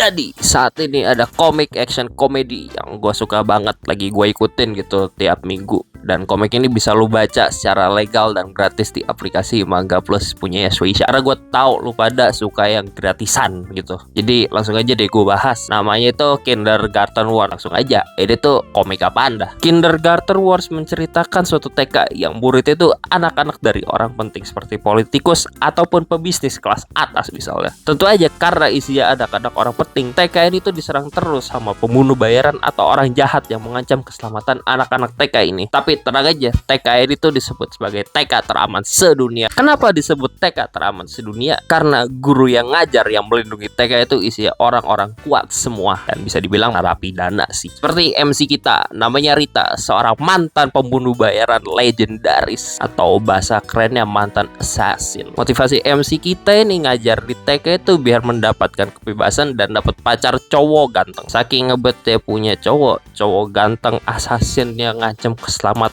Jadi saat ini ada komik action komedi yang gue suka banget, lagi gue ikutin gitu tiap minggu. Dan komik ini bisa lu baca secara legal dan gratis di aplikasi Manga Plus punya Shueisha. Karena gue tahu lu pada suka yang gratisan gitu. Jadi langsung aja deh gue bahas. Namanya itu Kindergarten Wars. Langsung aja. Ini tuh komik apaan dah? Kindergarten Wars menceritakan suatu TK yang muridnya itu anak-anak dari orang penting seperti politikus ataupun pebisnis kelas atas misalnya. Tentu aja karena isinya anak-anak orang penting, TK ini tuh diserang terus sama pembunuh bayaran atau orang jahat yang mengancam keselamatan anak-anak TK ini. Tapi tenang aja, TK ini tuh disebut sebagai TK teraman sedunia. Kenapa disebut TK teraman sedunia? Karena guru yang ngajar yang melindungi TK itu isinya orang-orang kuat semua dan bisa dibilang narapidana sih. Seperti MC kita, namanya Rita, seorang mantan pembunuh bayaran legendaris atau bahasa kerennya mantan assassin. Motivasi MC kita ini ngajar di TK itu biar mendapatkan kebebasan dan dapat pacar cowok ganteng. Saking ngebetnya punya cowok ganteng assassin yang ngancam keselamatan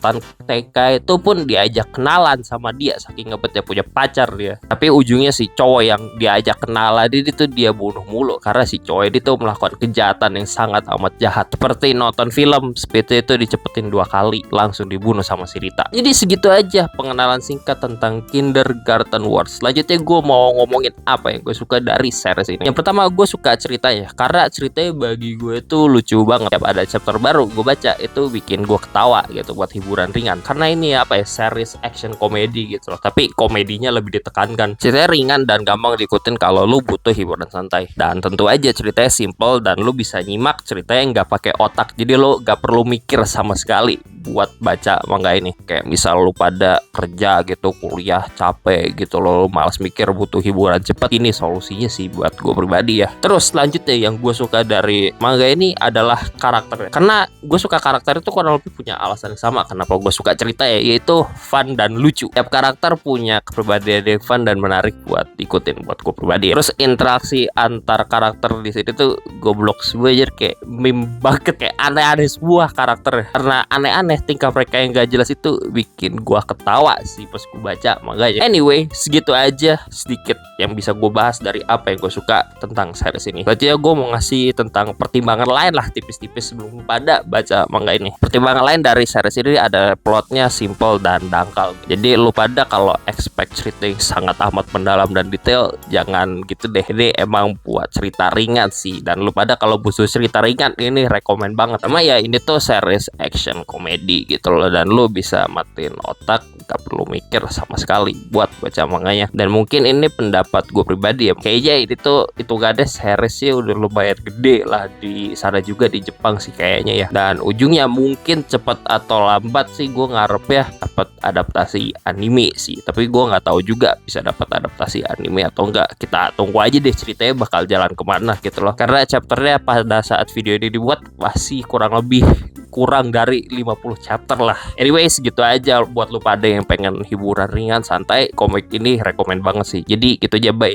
TK itu pun diajak kenalan sama dia, saking ngebetnya punya pacar dia. Tapi ujungnya si cowok yang diajak kenalan itu dia bunuh mulu karena si cowok itu melakukan kejahatan yang sangat amat jahat. Seperti nonton film Speed itu dicepetin 2 kali langsung dibunuh sama si Rita. Jadi segitu aja pengenalan singkat tentang Kindergarten Wars. Selanjutnya gue mau ngomongin apa yang gue suka dari series ini. Yang pertama, gue suka ceritanya karena ceritanya bagi gue itu lucu banget. Tiap ada chapter baru gue baca itu bikin gue ketawa gitu buat hiburan ringan. Karena ini apa ya, series action komedi gitu loh. Tapi komedinya lebih ditekankan. Ceritanya ringan dan gampang diikutin kalau lu butuh hiburan santai. Dan tentu aja ceritanya simple dan lu bisa nyimak ceritanya nggak pakai otak. Jadi lu nggak perlu mikir sama sekali buat baca manga ini. Kayak misal lu pada kerja gitu, kuliah capek gitu loh, malas mikir, butuh hiburan cepat, ini solusinya sih buat gue pribadi ya. Terus selanjutnya yang gue suka dari manga ini adalah karakternya. Karena gue suka karakter itu kurang lebih punya alasan yang sama kenapa gue suka cerita ya, yaitu fun dan lucu. Tiap karakter punya kepribadian yang fun dan menarik buat ikutin buat gue pribadi. Terus interaksi antar karakter di sini tuh goblok semua aja, kayak meme banget, kayak aneh-aneh semua karakter. Karena aneh-aneh tingkah mereka yang gak jelas itu bikin gue ketawa sih pas gue baca manganya. Anyway, segitu aja sedikit yang bisa gue bahas dari apa yang gue suka tentang series ini. Berarti ya gue mau ngasih tentang pertimbangan lain lah tipis-tipis sebelum pada baca manga ini. Pertimbangan lain dari series ini ada plotnya simple dan dangkal. Jadi lu pada kalau expect cerita yang sangat amat mendalam dan detail, jangan gitu deh. Ini emang buat cerita ringan sih. Dan lu pada kalau butuh cerita ringan, ini rekomen banget. Sama ya ini tuh series action komedi gitu loh, dan lu bisa matiin otak, gak perlu mikir sama sekali buat baca manganya. Dan mungkin ini pendapat gue pribadi ya, kayaknya ini tuh itu gak ada seriesnya udah lumayan gede lah di sana juga di Jepang sih kayaknya ya. Dan ujungnya mungkin cepat atau lambat sih gue ngarep ya dapat adaptasi anime sih. Tapi gue nggak tahu juga bisa dapat adaptasi anime atau enggak. Kita tunggu aja deh ceritanya bakal jalan kemana gitu loh. Karena chapternya pada saat video ini dibuat masih kurang dari 50 chapter lah. Anyway, segitu aja buat lu pada yang pengen hiburan ringan santai. Komik ini rekomen banget sih. Jadi gitu aja, bye.